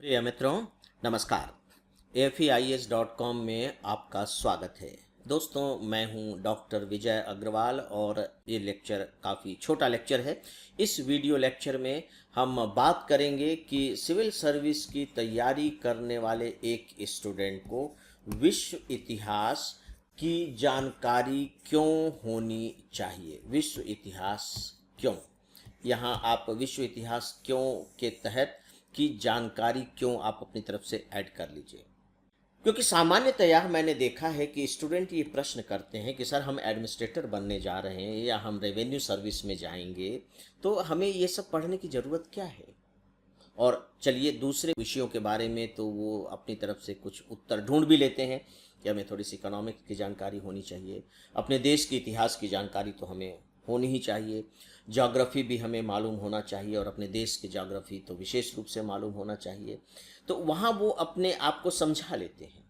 प्रिय मित्रों, नमस्कार। AFEIS.com में आपका स्वागत है। दोस्तों, मैं हूं डॉक्टर विजय अग्रवाल और ये लेक्चर काफ़ी छोटा लेक्चर है। इस वीडियो लेक्चर में हम बात करेंगे कि सिविल सर्विस की तैयारी करने वाले एक स्टूडेंट को विश्व इतिहास की जानकारी क्यों होनी चाहिए। विश्व इतिहास क्यों, यहाँ आप विश्व इतिहास क्यों के तहत की जानकारी क्यों आप अपनी तरफ से ऐड कर लीजिए। क्योंकि सामान्यतया मैंने देखा है कि स्टूडेंट ये प्रश्न करते हैं कि सर हम एडमिनिस्ट्रेटर बनने जा रहे हैं या हम रेवेन्यू सर्विस में जाएंगे, तो हमें ये सब पढ़ने की ज़रूरत क्या है। और चलिए दूसरे विषयों के बारे में तो वो अपनी तरफ से कुछ उत्तर ढूंढ भी लेते हैं कि हमें थोड़ी सी इकोनॉमिक्स की जानकारी होनी चाहिए, अपने देश के इतिहास की जानकारी तो हमें होनी ही चाहिए, ज्योग्राफी भी हमें मालूम होना चाहिए और अपने देश की ज्योग्राफी तो विशेष रूप से मालूम होना चाहिए। तो वहाँ वो अपने आप को समझा लेते हैं।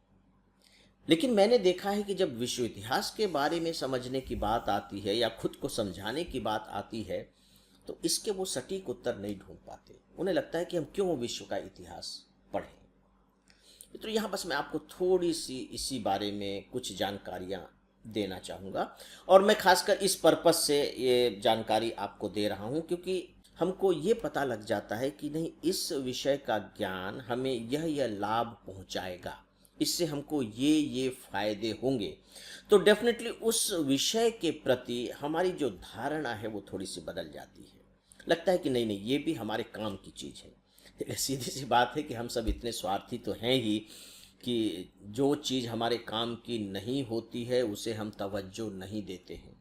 लेकिन मैंने देखा है कि जब विश्व इतिहास के बारे में समझने की बात आती है या खुद को समझाने की बात आती है तो इसके वो सटीक उत्तर नहीं ढूंढ पाते। उन्हें लगता है कि हम क्यों विश्व का इतिहास पढ़ें। तो यहाँ बस मैं आपको थोड़ी सी इसी बारे में कुछ जानकारियाँ देना चाहूँगा और मैं खासकर इस पर्पस से ये जानकारी आपको दे रहा हूँ क्योंकि हमको ये पता लग जाता है कि नहीं, इस विषय का ज्ञान हमें यह लाभ पहुँचाएगा, इससे हमको ये फायदे होंगे। तो डेफिनेटली उस विषय के प्रति हमारी जो धारणा है वो थोड़ी सी बदल जाती है। लगता है कि नहीं नहीं, ये भी हमारे काम की चीज़ है। सीधी सी बात है कि हम सब इतने स्वार्थी तो हैं ही कि जो चीज़ हमारे काम की नहीं होती है उसे हम तवज्जो नहीं देते हैं।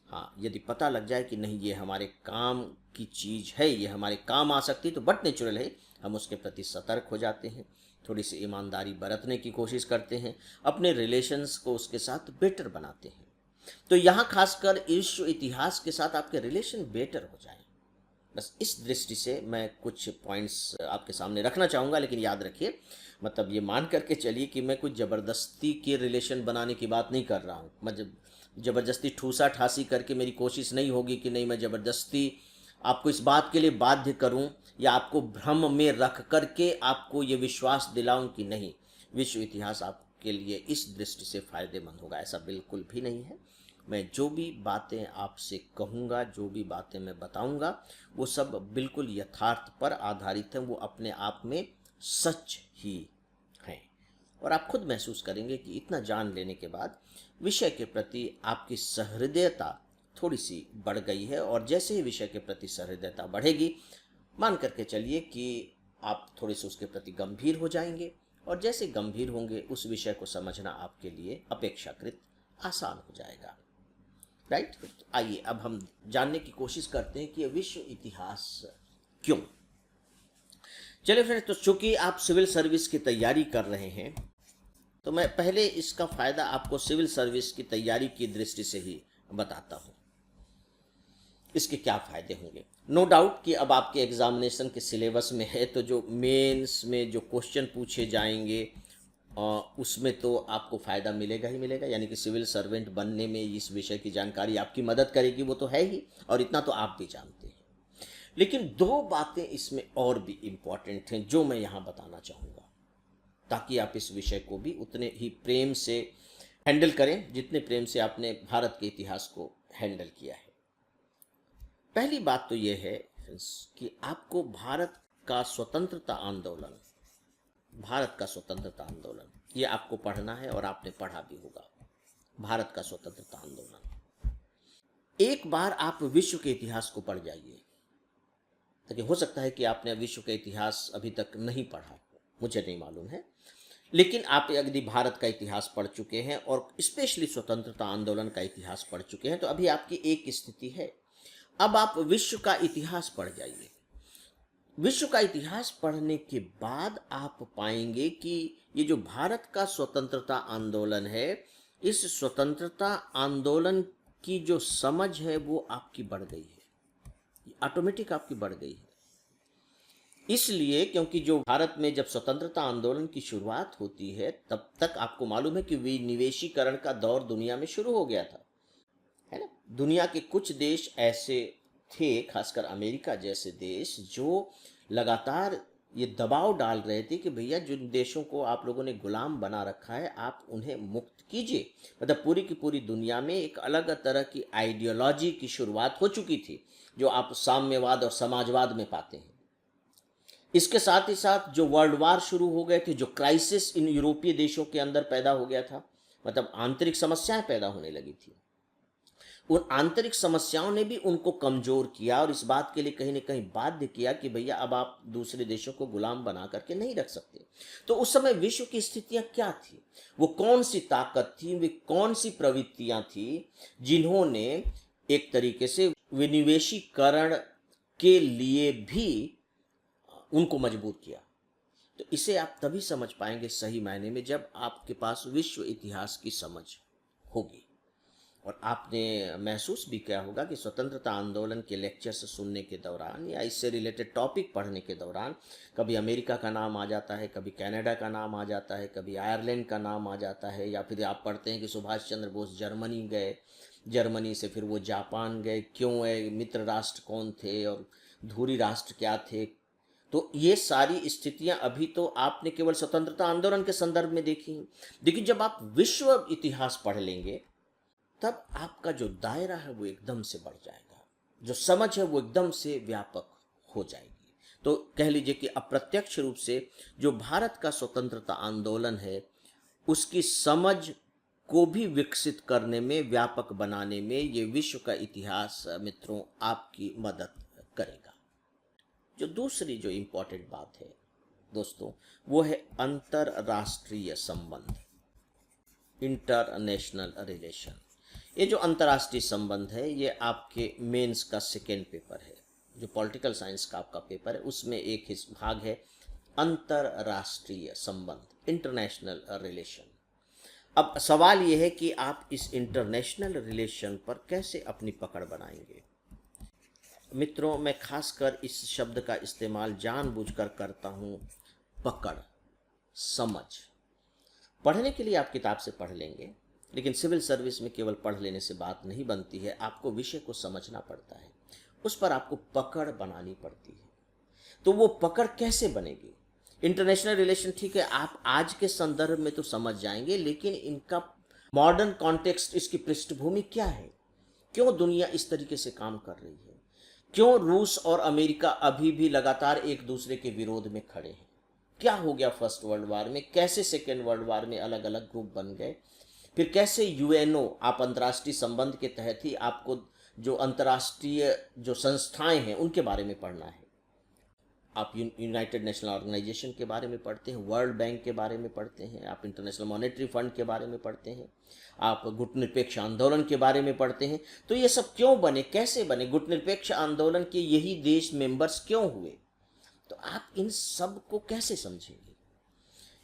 हाँ, यदि पता लग जाए कि नहीं ये हमारे काम की चीज़ है, ये हमारे काम आ सकती है, तो बट नेचुरल है हम उसके प्रति सतर्क हो जाते हैं, थोड़ी सी ईमानदारी बरतने की कोशिश करते हैं, अपने रिलेशंस को उसके साथ बेटर बनाते हैं। तो यहाँ खासकर विश्व इतिहास के साथ आपके रिलेशन बेटर हो जाए, बस इस दृष्टि से मैं कुछ पॉइंट्स आपके सामने रखना चाहूँगा। लेकिन याद रखिए, मतलब ये मान करके चलिए कि मैं कुछ ज़बरदस्ती के रिलेशन बनाने की बात नहीं कर रहा हूँ। मतलब ज़बरदस्ती ठूसा ठासी करके मेरी कोशिश नहीं होगी कि नहीं मैं ज़बरदस्ती आपको इस बात के लिए बाध्य करूं या आपको भ्रम में रख करके आपको ये विश्वास दिलाऊं कि नहीं विश्व इतिहास आपके लिए इस दृष्टि से फायदेमंद होगा। ऐसा बिल्कुल भी नहीं है। मैं जो भी बातें आपसे कहूँगा, जो भी बातें मैं बताऊँगा, वो सब बिल्कुल यथार्थ पर आधारित हैं, वो अपने आप में सच ही हैं। और आप खुद महसूस करेंगे कि इतना जान लेने के बाद विषय के प्रति आपकी सहृदयता थोड़ी सी बढ़ गई है। और जैसे ही विषय के प्रति सहृदयता बढ़ेगी, मान करके चलिए कि आप थोड़े से उसके प्रति गंभीर हो जाएंगे और जैसे गंभीर होंगे उस विषय को समझना आपके लिए अपेक्षाकृत आसान हो जाएगा। राइट। आइए अब हम जानने की कोशिश करते हैं कि विश्व इतिहास क्यों। चलिए फ्रेंड्स, तो चूंकि आप सिविल सर्विस की तैयारी कर रहे हैं तो मैं पहले इसका फायदा आपको सिविल सर्विस की तैयारी की दृष्टि से ही बताता हूं, इसके क्या फायदे होंगे। नो डाउट कि अब आपके एग्जामिनेशन के सिलेबस में है तो जो मेंस में जो क्वेश्चन पूछे जाएंगे उसमें तो आपको फ़ायदा मिलेगा ही मिलेगा। यानी कि सिविल सर्वेंट बनने में इस विषय की जानकारी आपकी मदद करेगी, वो तो है ही, और इतना तो आप भी जानते हैं। लेकिन दो बातें इसमें और भी इम्पॉर्टेंट हैं जो मैं यहाँ बताना चाहूँगा, ताकि आप इस विषय को भी उतने ही प्रेम से हैंडल करें जितने प्रेम से आपने भारत के इतिहास को हैंडल किया है। पहली बात तो ये है कि आपको भारत का स्वतंत्रता आंदोलन, भारत का स्वतंत्रता आंदोलन ये आपको पढ़ना है और आपने पढ़ा भी होगा। भारत का स्वतंत्रता आंदोलन, एक बार आप विश्व के इतिहास को पढ़ जाइए। ताकि हो सकता है कि आपने विश्व का इतिहास अभी तक नहीं पढ़ा हो, मुझे नहीं मालूम है, लेकिन आप यदि भारत का इतिहास पढ़ चुके हैं और स्पेशली स्वतंत्रता आंदोलन का इतिहास पढ़ चुके हैं तो अभी आपकी एक स्थिति है, अब आप विश्व का इतिहास पढ़ जाइए। विश्व का इतिहास पढ़ने के बाद आप पाएंगे कि ये जो भारत का स्वतंत्रता आंदोलन है, इस स्वतंत्रता आंदोलन की जो समझ है वो आपकी बढ़ गई है, ऑटोमेटिक आपकी बढ़ गई है। इसलिए क्योंकि जो भारत में जब स्वतंत्रता आंदोलन की शुरुआत होती है तब तक आपको मालूम है कि विनिवेशीकरण का दौर दुनिया में शुरू हो गया था, है ना। दुनिया के कुछ देश ऐसे थे, खासकर अमेरिका जैसे देश, जो लगातार ये दबाव डाल रहे थे कि भैया जिन देशों को आप लोगों ने गुलाम बना रखा है आप उन्हें मुक्त कीजिए। मतलब पूरी की पूरी दुनिया में एक अलग तरह की आइडियोलॉजी की शुरुआत हो चुकी थी, जो आप साम्यवाद और समाजवाद में पाते हैं। इसके साथ ही साथ जो वर्ल्ड वार शुरू हो गए थे, जो क्राइसिस इन यूरोपीय देशों के अंदर पैदा हो गया था, मतलब आंतरिक समस्याएं पैदा होने लगी थी, उन आंतरिक समस्याओं ने भी उनको कमजोर किया और इस बात के लिए कहीं ना कहीं बाध्य किया कि भैया अब आप दूसरे देशों को गुलाम बना करके नहीं रख सकते। तो उस समय विश्व की स्थितियां क्या थी, वो कौन सी ताकत थी, वे कौन सी प्रवृत्तियां थी जिन्होंने एक तरीके से विनिवेशीकरण के लिए भी उनको मजबूर किया। तो इसे आप तभी समझ पाएंगे सही मायने में जब आपके पास विश्व इतिहास की समझ होगी। और आपने महसूस भी किया होगा कि स्वतंत्रता आंदोलन के लेक्चर्स सुनने के दौरान या इससे रिलेटेड टॉपिक पढ़ने के दौरान कभी अमेरिका का नाम आ जाता है, कभी कनाडा का नाम आ जाता है, कभी आयरलैंड का नाम आ जाता है, या फिर आप पढ़ते हैं कि सुभाष चंद्र बोस जर्मनी गए, जर्मनी से फिर वो जापान गए, क्यों है, मित्र राष्ट्र कौन थे और धुरी राष्ट्र क्या थे। तो ये सारी स्थितियां अभी तो आपने केवल स्वतंत्रता आंदोलन के संदर्भ में देखी हैं, लेकिन जब आप विश्व इतिहास पढ़ लेंगे तब आपका जो दायरा है वो एकदम से बढ़ जाएगा, जो समझ है वो एकदम से व्यापक हो जाएगी। तो कह लीजिए कि अप्रत्यक्ष रूप से जो भारत का स्वतंत्रता आंदोलन है उसकी समझ को भी विकसित करने में, व्यापक बनाने में ये विश्व का इतिहास मित्रों आपकी मदद करेगा। जो दूसरी जो इम्पोर्टेंट बात है दोस्तों, वो है अंतरराष्ट्रीय संबंध, इंटरनेशनल रिलेशन। ये जो अंतर्राष्ट्रीय संबंध है ये आपके मेंस का सेकेंड पेपर है, जो पॉलिटिकल साइंस का आपका पेपर है उसमें एक भाग है अंतरराष्ट्रीय संबंध, इंटरनेशनल रिलेशन। अब सवाल ये है कि आप इस इंटरनेशनल रिलेशन पर कैसे अपनी पकड़ बनाएंगे। मित्रों, मैं खासकर इस शब्द का इस्तेमाल जानबूझकर करता हूँ, पकड़, समझ। पढ़ने के लिए आप किताब से पढ़ लेंगे, लेकिन सिविल सर्विस में केवल पढ़ लेने से बात नहीं बनती है, आपको विषय को समझना पड़ता है, उस पर आपको पकड़ बनानी पड़ती है। तो वो पकड़ कैसे बनेगी। इंटरनेशनल रिलेशन ठीक है, आप आज के संदर्भ में तो समझ जाएंगे, लेकिन इनका मॉडर्न कॉन्टेक्स्ट, इसकी पृष्ठभूमि क्या है, क्यों दुनिया इस तरीके से काम कर रही है, क्यों रूस और अमेरिका अभी भी लगातार एक दूसरे के विरोध में खड़े हैं, क्या हो गया फर्स्ट वर्ल्ड वार में, कैसे सेकेंड वर्ल्ड वार में अलग अलग ग्रुप बन गए, फिर कैसे यूएनओ, आप अंतर्राष्ट्रीय संबंध के तहत ही आपको जो अंतर्राष्ट्रीय जो संस्थाएं हैं उनके बारे में पढ़ना है। आप यूनाइटेड नेशनल ऑर्गेनाइजेशन के बारे में पढ़ते हैं, वर्ल्ड बैंक के बारे में पढ़ते हैं, आप इंटरनेशनल मॉनेटरी फंड के बारे में पढ़ते हैं, आप गुटनिरपेक्ष आंदोलन के बारे में पढ़ते हैं। तो ये सब क्यों बने, कैसे बने, गुटनिरपेक्ष आंदोलन के यही देश मेंबर्स क्यों हुए, तो आप इन सब को कैसे समझेंगे।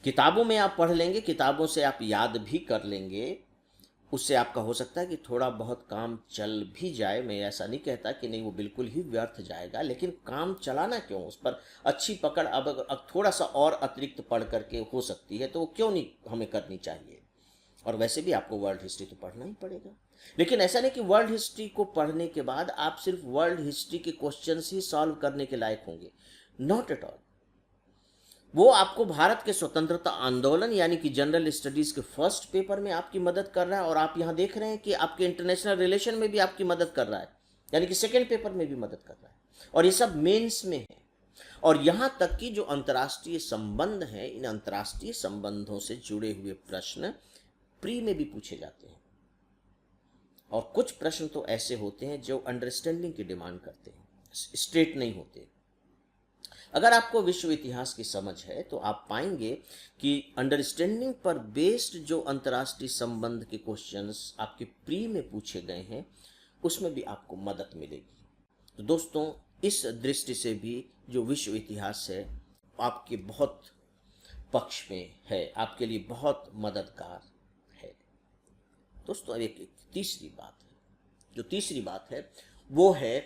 किताबों में आप पढ़ लेंगे, किताबों से आप याद भी कर लेंगे, उससे आपका हो सकता है कि थोड़ा बहुत काम चल भी जाए। मैं ऐसा नहीं कहता कि नहीं वो बिल्कुल ही व्यर्थ जाएगा, लेकिन काम चलाना क्यों, उस पर अच्छी पकड़ अब थोड़ा सा और अतिरिक्त पढ़ करके हो सकती है, तो वो क्यों नहीं हमें करनी चाहिए। और वैसे भी आपको वर्ल्ड हिस्ट्री तो पढ़ना ही पड़ेगा, लेकिन ऐसा नहीं कि वर्ल्ड हिस्ट्री को पढ़ने के बाद आप सिर्फ वर्ल्ड हिस्ट्री के क्वेश्चंस ही सॉल्व करने के लायक होंगे, नॉट एट ऑल। वो आपको भारत के स्वतंत्रता आंदोलन यानी कि जनरल स्टडीज के फर्स्ट पेपर में आपकी मदद कर रहा है, और आप यहाँ देख रहे हैं कि आपके इंटरनेशनल रिलेशन में भी आपकी मदद कर रहा है, यानी कि सेकेंड पेपर में भी मदद कर रहा है, और ये सब मेंस में है। और यहाँ तक कि जो अंतर्राष्ट्रीय संबंध हैं, इन अंतर्राष्ट्रीय संबंधों से जुड़े हुए प्रश्न प्री में भी पूछे जाते हैं, और कुछ प्रश्न तो ऐसे होते हैं जो अंडरस्टैंडिंग की डिमांड करते हैं, स्ट्रेट नहीं होते। अगर आपको विश्व इतिहास की समझ है तो आप पाएंगे कि अंडरस्टैंडिंग पर बेस्ड जो अंतर्राष्ट्रीय संबंध के क्वेश्चंस आपके प्री में पूछे गए हैं उसमें भी आपको मदद मिलेगी। तो दोस्तों, इस दृष्टि से भी जो विश्व इतिहास है आपके बहुत पक्ष में है, आपके लिए बहुत मददगार है। दोस्तों, अब एक तीसरी बात है, जो तीसरी बात है वो है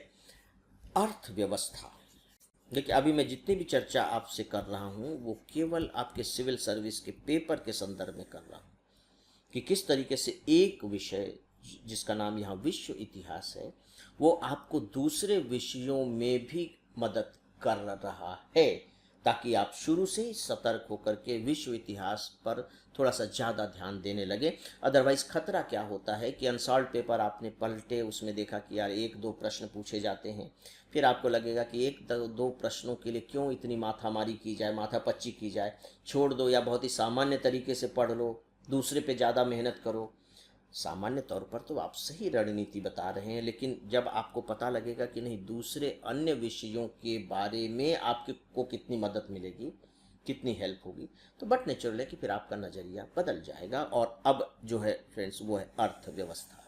अर्थव्यवस्था। देखिए, अभी मैं जितनी भी चर्चा आपसे कर रहा हूँ वो केवल आपके सिविल सर्विस के पेपर के संदर्भ में कर रहा हूँ कि किस तरीके से एक विषय जिसका नाम यहाँ विश्व इतिहास है वो आपको दूसरे विषयों में भी मदद कर रहा है, ताकि आप शुरू से ही सतर्क होकर के विश्व इतिहास पर थोड़ा सा ज़्यादा ध्यान देने लगे। अदरवाइज़ खतरा क्या होता है कि अनसॉल्व पेपर आपने पलटे, उसमें देखा कि यार एक दो प्रश्न पूछे जाते हैं, फिर आपको लगेगा कि एक दो प्रश्नों के लिए क्यों इतनी माथामारी की जाए, माथापच्ची की जाए, छोड़ दो या बहुत ही सामान्य तरीके से पढ़ लो, दूसरे पे ज़्यादा मेहनत करो। सामान्य तौर पर तो आप सही रणनीति बता रहे हैं, लेकिन जब आपको पता लगेगा कि नहीं दूसरे अन्य विषयों के बारे में आपके को कितनी मदद मिलेगी, कितनी हेल्प होगी, तो बट नेचुरल है कि फिर आपका नज़रिया बदल जाएगा। और अब जो है फ्रेंड्स वो है अर्थव्यवस्था।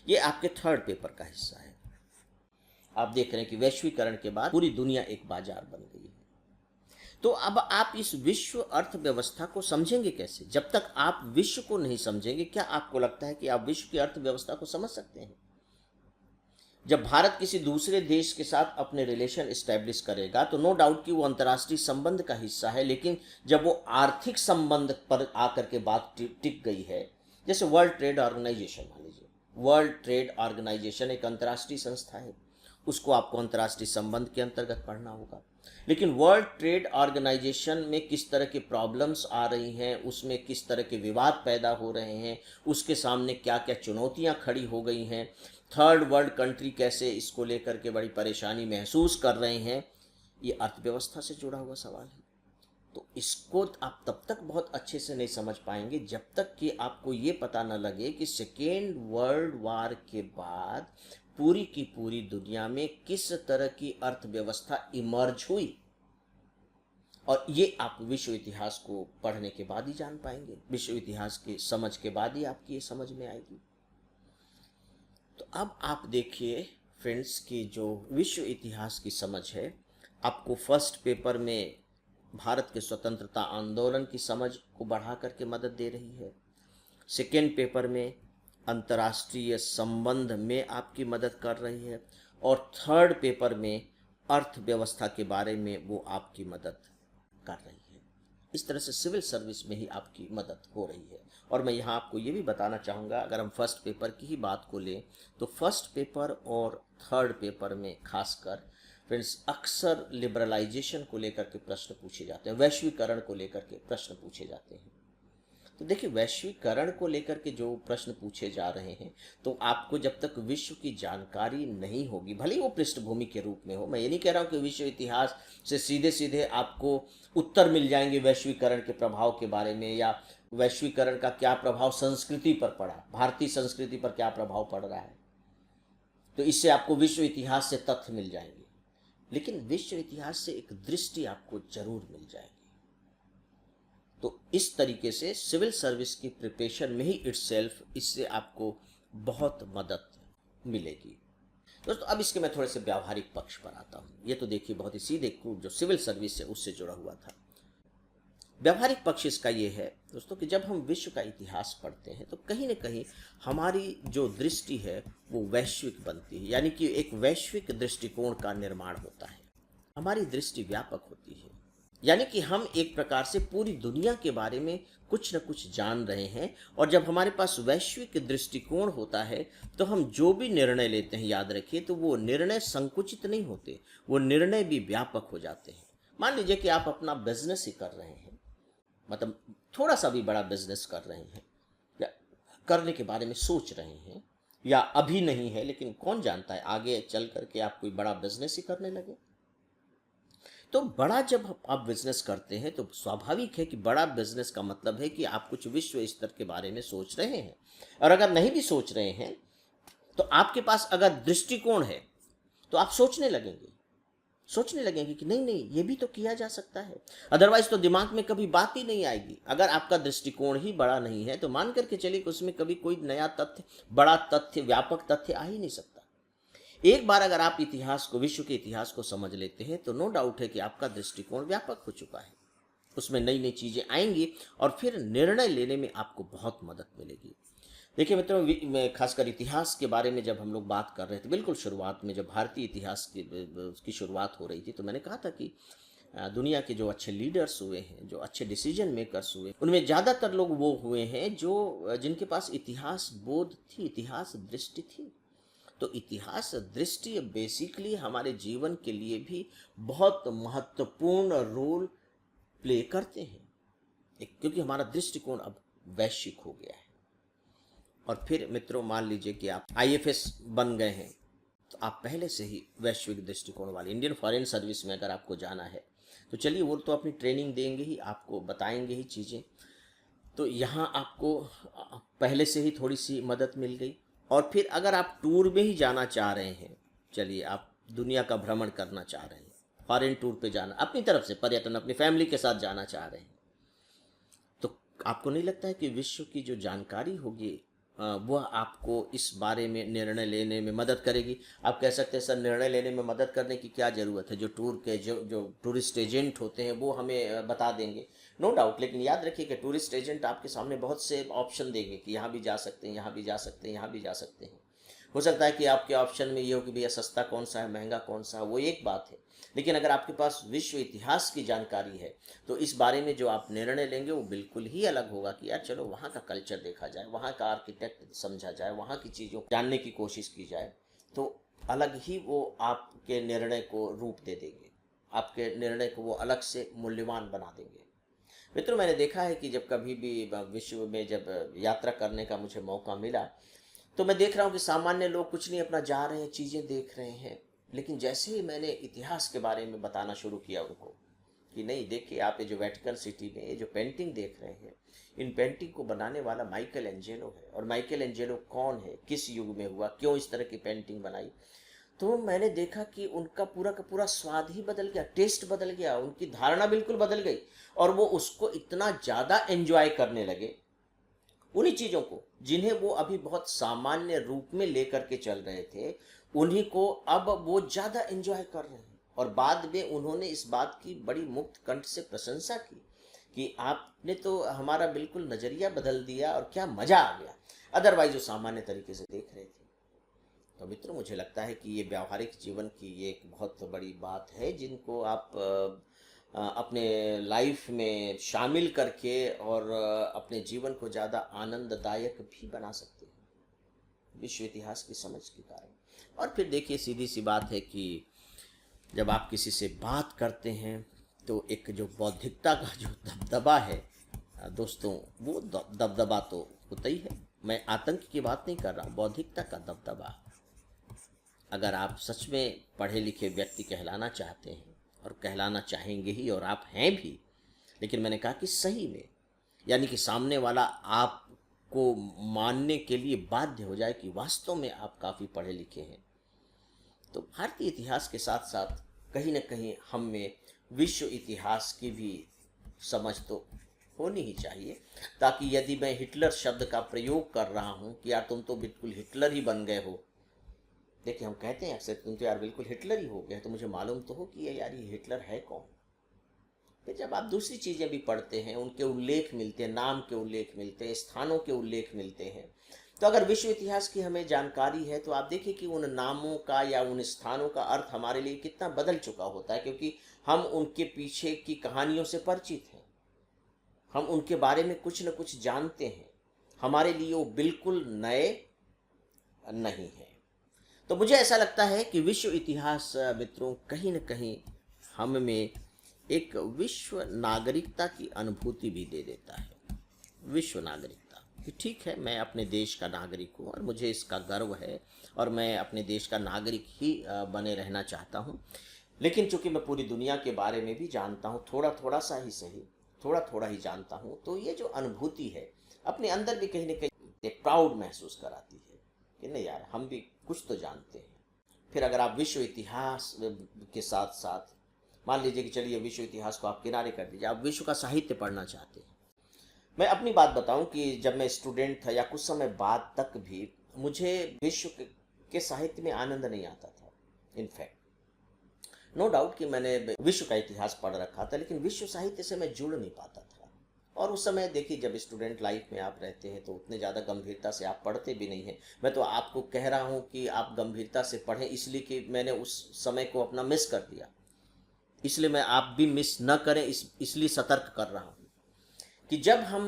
ये आपके थर्ड पेपर का हिस्सा है। आप देख रहे हैं कि वैश्वीकरण के बाद पूरी दुनिया एक बाजार बन गई है। तो अब आप इस विश्व अर्थव्यवस्था को समझेंगे कैसे? जब तक आप विश्व को नहीं समझेंगे, क्या आपको लगता है कि आप विश्व की अर्थव्यवस्था को समझ सकते हैं? जब भारत किसी दूसरे देश के साथ अपने रिलेशन एस्टेब्लिश करेगा तो नो डाउट कि वो अंतर्राष्ट्रीय संबंध का हिस्सा है, लेकिन जब वो आर्थिक संबंध पर आकर के बात टिक गई है, जैसे वर्ल्ड ट्रेड ऑर्गेनाइजेशन, मान लीजिए वर्ल्ड ट्रेड ऑर्गेनाइजेशन एक अंतर्राष्ट्रीय संस्था है, उसको आपको अंतर्राष्ट्रीय संबंध के अंतर्गत पढ़ना होगा। लेकिन वर्ल्ड ट्रेड ऑर्गेनाइजेशन में किस तरह की प्रॉब्लम्स आ रही हैं, उसमें किस तरह के विवाद पैदा हो रहे हैं, उसके सामने क्या क्या चुनौतियां खड़ी हो गई हैं, थर्ड वर्ल्ड कंट्री कैसे इसको लेकर के बड़ी परेशानी महसूस कर रहे हैं, ये अर्थव्यवस्था से जुड़ा हुआ सवाल है। तो इसको आप तब तक बहुत अच्छे से नहीं समझ पाएंगे जब तक कि आपको ये पता न लगे कि सेकेंड वर्ल्ड वार के बाद पूरी की पूरी दुनिया में किस तरह की अर्थव्यवस्था इमर्ज हुई। और ये आप विश्व इतिहास को पढ़ने के बाद ही जान पाएंगे, विश्व इतिहास की समझ के बाद ही आपकी ये समझ में आएगी। तो अब आप देखिए फ्रेंड्स की जो विश्व इतिहास की समझ है, आपको फर्स्ट पेपर में भारत के स्वतंत्रता आंदोलन की समझ को बढ़ा करके मदद दे रही है, सेकेंड पेपर में अंतर्राष्ट्रीय संबंध में आपकी मदद कर रही है, और थर्ड पेपर में अर्थव्यवस्था के बारे में वो आपकी मदद कर रही है। इस तरह से सिविल सर्विस में ही आपकी मदद हो रही है। और मैं यहाँ आपको ये भी बताना चाहूँगा, अगर हम फर्स्ट पेपर की ही बात को लें तो फर्स्ट पेपर और थर्ड पेपर में खासकर फ्रेंड्स अक्सर लिबरलाइजेशन को लेकर के प्रश्न पूछे जाते हैं, वैश्वीकरण को लेकर के प्रश्न पूछे जाते हैं। तो देखिए वैश्वीकरण को लेकर के जो प्रश्न पूछे जा रहे हैं, तो आपको जब तक विश्व की जानकारी नहीं होगी, भले ही वो पृष्ठभूमि के रूप में हो, मैं ये नहीं कह रहा हूँ कि विश्व इतिहास से सीधे सीधे आपको उत्तर मिल जाएंगे वैश्वीकरण के प्रभाव के बारे में, या वैश्वीकरण का क्या प्रभाव संस्कृति पर पड़ा, भारतीय संस्कृति पर क्या प्रभाव पड़ रहा है, तो इससे आपको विश्व इतिहास से तथ्य मिल जाएंगे। लेकिन विश्व इतिहास से एक दृष्टि आपको जरूर मिल जाएगी। तो इस तरीके से सिविल सर्विस की प्रिपरेशन में ही इटसेल्फ इससे आपको बहुत मदद मिलेगी। दोस्तों अब इसके मैं थोड़े से व्यावहारिक पक्ष पर आता हूँ। ये तो देखिए बहुत ही सीधे जो सिविल सर्विस है उससे जुड़ा हुआ था। व्यावहारिक पक्ष इसका ये है दोस्तों कि जब हम विश्व का इतिहास पढ़ते हैं तो कहीं न कहीं हमारी जो दृष्टि है वो वैश्विक बनती है, यानी कि एक वैश्विक दृष्टिकोण का निर्माण होता है। हमारी दृष्टि व्यापक होती है, यानी कि हम एक प्रकार से पूरी दुनिया के बारे में कुछ न कुछ जान रहे हैं। और जब हमारे पास वैश्विक दृष्टिकोण होता है तो हम जो भी निर्णय लेते हैं, याद रखिए, तो वो निर्णय संकुचित नहीं होते, वो निर्णय भी व्यापक हो जाते हैं। मान लीजिए कि आप अपना बिजनेस ही कर रहे हैं, मतलब थोड़ा सा भी बड़ा बिजनेस कर रहे हैं या करने के बारे में सोच रहे हैं, या अभी नहीं है लेकिन कौन जानता है आगे चल करके आप कोई बड़ा बिजनेस ही करने लगे। तो बड़ा जब आप बिजनेस करते हैं तो स्वाभाविक है कि बड़ा बिजनेस का मतलब है कि आप कुछ विश्व स्तर के बारे में सोच रहे हैं। और अगर नहीं भी सोच रहे हैं तो आपके पास अगर दृष्टिकोण है तो आप सोचने लगेंगे कि नहीं नहीं ये भी तो किया जा सकता है। अदरवाइज तो दिमाग में कभी बात ही नहीं आएगी। अगर आपका दृष्टिकोण ही बड़ा नहीं है तो मान करके चलिए कि उसमें कभी कोई नया तथ्य, बड़ा तथ्य, व्यापक तथ्य आ ही नहीं सकता। एक बार अगर आप इतिहास को, विश्व के इतिहास को समझ लेते हैं तो नो डाउट है कि आपका दृष्टिकोण व्यापक हो चुका है, उसमें नई नई चीजें आएंगी और फिर निर्णय लेने में आपको बहुत मदद मिलेगी। देखिए मित्रों, खासकर इतिहास के बारे में जब हम लोग बात कर रहे थे, बिल्कुल शुरुआत में जब भारतीय इतिहास की शुरुआत हो रही थी, तो मैंने कहा था कि दुनिया के जो अच्छे लीडर्स हुए हैं, जो अच्छे डिसीजन मेकर्स हुए, उनमें ज़्यादातर लोग वो हुए हैं जो जिनके पास इतिहास बोध थी, इतिहास दृष्टि थी। तो इतिहास दृष्टि बेसिकली हमारे जीवन के लिए भी बहुत महत्वपूर्ण रोल प्ले करते हैं, क्योंकि हमारा दृष्टिकोण अब वैश्विक हो गया है। और फिर मित्रों, मान लीजिए कि आप आईएफएस बन गए हैं, तो आप पहले से ही वैश्विक दृष्टिकोण वाले, इंडियन फॉरेन सर्विस में अगर आपको जाना है तो चलिए, वो तो अपनी ट्रेनिंग देंगे ही, आपको बताएंगे ही चीज़ें, तो यहाँ आपको पहले से ही थोड़ी सी मदद मिल गई। और फिर अगर आप टूर में ही जाना चाह रहे हैं, चलिए आप दुनिया का भ्रमण करना चाह रहे हैं, फॉरेन टूर पे जाना, अपनी तरफ से पर्यटन अपनी फैमिली के साथ जाना चाह रहे हैं, तो आपको नहीं लगता है कि विश्व की जो जानकारी होगी वह आपको इस बारे में निर्णय लेने में मदद करेगी? आप कह सकते हैं सर, निर्णय लेने में मदद करने की क्या ज़रूरत है, जो टूर के जो टूरिस्ट एजेंट होते हैं वो हमें बता देंगे। नो डाउट, लेकिन याद रखिए कि टूरिस्ट एजेंट आपके सामने बहुत से ऑप्शन देंगे कि यहाँ भी जा सकते हैं, यहाँ भी जा सकते हैं, यहाँ भी जा सकते हैं। हो सकता है कि आपके ऑप्शन में ये हो कि भैया सस्ता कौन सा है, महंगा कौन सा है, वो एक बात है। लेकिन अगर आपके पास विश्व इतिहास की जानकारी है तो इस बारे में जो आप निर्णय लेंगे वो बिल्कुल ही अलग होगा कि यार चलो वहाँ का कल्चर देखा जाए, वहाँ का आर्किटेक्ट समझा जाए, वहाँ की चीज़ों को जानने की कोशिश की जाए, तो अलग ही वो आपके निर्णय को रूप दे देंगे, आपके निर्णय को वो अलग से मूल्यवान बना देंगे। मित्रों, मैंने देखा है कि जब कभी भी विश्व में जब यात्रा करने का मुझे मौका मिला, तो मैं देख रहा हूँ कि सामान्य लोग कुछ नहीं, अपना जा रहे हैं, चीज़ें देख रहे हैं, लेकिन जैसे ही मैंने इतिहास के बारे में बताना शुरू किया उनको कि नहीं देखिए, आप ये जो वेटिकन सिटी में ये जो पेंटिंग देख रहे हैं, इन पेंटिंग को बनाने वाला माइकल एंजेलो है। और माइकल एंजेलो कौन है, किस युग में हुआ, क्यों इस तरह की पेंटिंग बनाई, तो मैंने देखा कि उनका पूरा का पूरा स्वाद ही बदल गया, टेस्ट बदल गया, उनकी धारणा बिल्कुल बदल गई, और वो उसको इतना ज़्यादा एंजॉय करने लगे, उन्हीं चीज़ों को जिन्हें वो अभी बहुत सामान्य रूप में लेकर के चल रहे थे, उन्हीं को अब वो ज़्यादा एंजॉय कर रहे हैं। और बाद में उन्होंने इस बात की बड़ी मुक्त कंठ से प्रशंसा की कि आपने तो हमारा बिल्कुल नज़रिया बदल दिया और क्या मज़ा आ गया, अदरवाइज वो सामान्य तरीके से देख रहे थे। तो मित्रों, मुझे लगता है कि ये व्यावहारिक जीवन की ये एक बहुत बड़ी बात है, जिनको आप अपने लाइफ में शामिल करके और अपने जीवन को ज़्यादा आनंददायक भी बना सकते हैं विश्व इतिहास की समझ के कारण। और फिर देखिए, सीधी सी बात है कि जब आप किसी से बात करते हैं तो एक जो बौद्धिकता का जो दबदबा है दोस्तों, वो दबदबा तो होता ही है। मैं आतंक की बात नहीं कर रहा हूँ, बौद्धिकता का दबदबा। अगर आप सच में पढ़े लिखे व्यक्ति कहलाना चाहते हैं, और कहलाना चाहेंगे ही, और आप हैं भी, लेकिन मैंने कहा कि सही में, यानी कि सामने वाला आपको मानने के लिए बाध्य हो जाए कि वास्तव में आप काफ़ी पढ़े लिखे हैं, तो भारतीय इतिहास के साथ साथ कहीं ना कहीं हम में विश्व इतिहास की भी समझ तो होनी ही चाहिए, ताकि यदि मैं हिटलर शब्द का प्रयोग कर रहा हूँ कि यार तुम तो बिल्कुल हिटलर ही बन गए हो, देखिए हम कहते हैं अक्सर तुम तो यार बिल्कुल हिटलर ही हो गए, तो मुझे मालूम तो हो कि यार ये हिटलर है कौन। फिर जब आप दूसरी चीज़ें भी पढ़ते हैं, उनके उल्लेख मिलते हैं, नाम के उल्लेख मिलते हैं, स्थानों के उल्लेख मिलते हैं, तो अगर विश्व इतिहास की हमें जानकारी है तो आप देखिए कि उन नामों का या उन स्थानों का अर्थ हमारे लिए कितना बदल चुका होता है, क्योंकि हम उनके पीछे की कहानियों से परिचित हैं, हम उनके बारे में कुछ न कुछ जानते हैं, हमारे लिए वो बिल्कुल नए नहीं है। तो मुझे ऐसा लगता है कि विश्व इतिहास मित्रों कहीं न कहीं हम में एक विश्व नागरिकता की अनुभूति भी दे देता है। विश्व नागरिकता कि ठीक है, मैं अपने देश का नागरिक हूँ और मुझे इसका गर्व है, और मैं अपने देश का नागरिक ही बने रहना चाहता हूँ। लेकिन चूंकि मैं पूरी दुनिया के बारे में भी जानता हूँ, थोड़ा थोड़ा सा ही सही, थोड़ा थोड़ा ही जानता हूँ, तो ये जो अनुभूति है अपने अंदर भी कहीं ना कहीं एक प्राउड महसूस कराती है कि नहीं यार, हम भी कुछ तो जानते हैं। फिर अगर आप विश्व इतिहास के साथ साथ मान लीजिए कि चलिए विश्व इतिहास को आप किनारे कर दीजिए, आप विश्व का साहित्य पढ़ना चाहते हैं। मैं अपनी बात बताऊं कि जब मैं स्टूडेंट था या कुछ समय बाद तक भी मुझे विश्व के साहित्य में आनंद नहीं आता था। इनफैक्ट नो डाउट कि मैंने विश्व का इतिहास पढ़ रखा था, लेकिन विश्व साहित्य से मैं जुड़ नहीं पाता था। और उस समय देखिए, जब स्टूडेंट लाइफ में आप रहते हैं तो उतने ज़्यादा गंभीरता से आप पढ़ते भी नहीं हैं। मैं तो आपको कह रहा हूँ कि आप गंभीरता से पढ़ें, इसलिए कि मैंने उस समय को अपना मिस कर दिया, इसलिए मैं आप भी मिस न करें इसलिए सतर्क कर रहा हूँ कि जब हम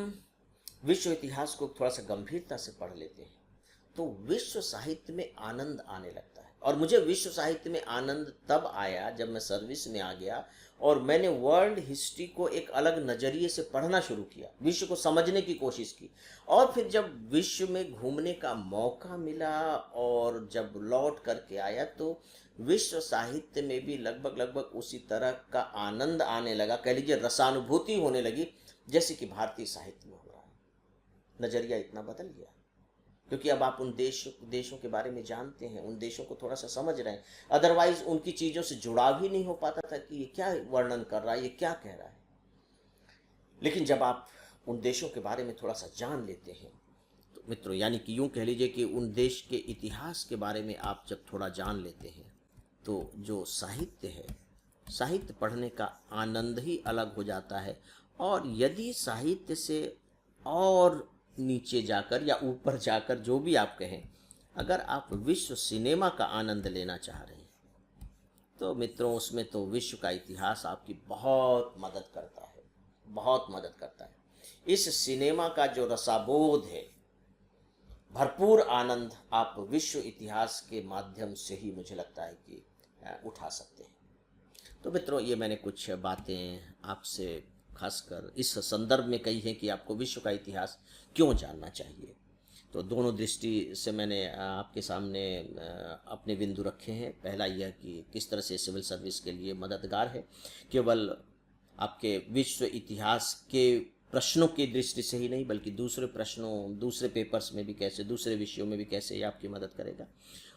विश्व इतिहास को थोड़ा सा गंभीरता से पढ़ लेते हैं तो विश्व साहित्य में आनंद आने लगता है। और मुझे विश्व साहित्य में आनंद तब आया जब मैं सर्विस में आ गया और मैंने वर्ल्ड हिस्ट्री को एक अलग नज़रिए से पढ़ना शुरू किया, विश्व को समझने की कोशिश की। और फिर जब विश्व में घूमने का मौका मिला और जब लौट करके आया तो विश्व साहित्य में भी लगभग उसी तरह का आनंद आने लगा, कह लीजिए रसानुभूति होने लगी, जैसे कि भारतीय साहित्य में हो रहा है। नज़रिया इतना बदल गया क्योंकि अब आप उन देशों के बारे में जानते हैं, उन देशों को थोड़ा सा समझ रहे हैं। अदरवाइज उनकी चीज़ों से जुड़ाव ही नहीं हो पाता था कि ये क्या वर्णन कर रहा है, ये क्या कह रहा है। लेकिन जब आप उन देशों के बारे में थोड़ा सा जान लेते हैं तो मित्रों, यानी कि यूँ कह लीजिए कि उन देश के इतिहास के बारे में आप जब थोड़ा जान लेते हैं तो जो साहित्य है, साहित्य पढ़ने का आनंद ही अलग हो जाता है। और यदि साहित्य से और नीचे जाकर या ऊपर जाकर, जो भी आप कहें, अगर आप विश्व सिनेमा का आनंद लेना चाह रहे हैं तो मित्रों उसमें तो विश्व का इतिहास आपकी बहुत मदद करता है, बहुत मदद करता है। इस सिनेमा का जो रसाबोध है, भरपूर आनंद आप विश्व इतिहास के माध्यम से ही मुझे लगता है कि उठा सकते हैं। तो मित्रों, ये मैंने कुछ बातें आपसे खासकर इस संदर्भ में कही है कि आपको विश्व का इतिहास क्यों जानना चाहिए। तो दोनों दृष्टि से मैंने आपके सामने अपने बिंदु रखे हैं। पहला यह कि किस तरह से सिविल सर्विस के लिए मददगार है, केवल आपके विश्व इतिहास के प्रश्नों की दृष्टि से ही नहीं बल्कि दूसरे प्रश्नों, दूसरे पेपर्स में भी कैसे, दूसरे विषयों में भी कैसे ये आपकी मदद करेगा,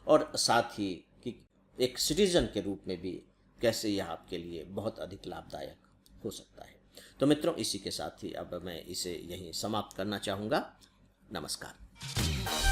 और साथ ही कि एक सिटीजन के रूप में भी कैसे यह आपके लिए बहुत अधिक लाभदायक हो सकता है। तो मित्रों, इसी के साथ ही अब मैं इसे यहीं समाप्त करना चाहूँगा। नमस्कार।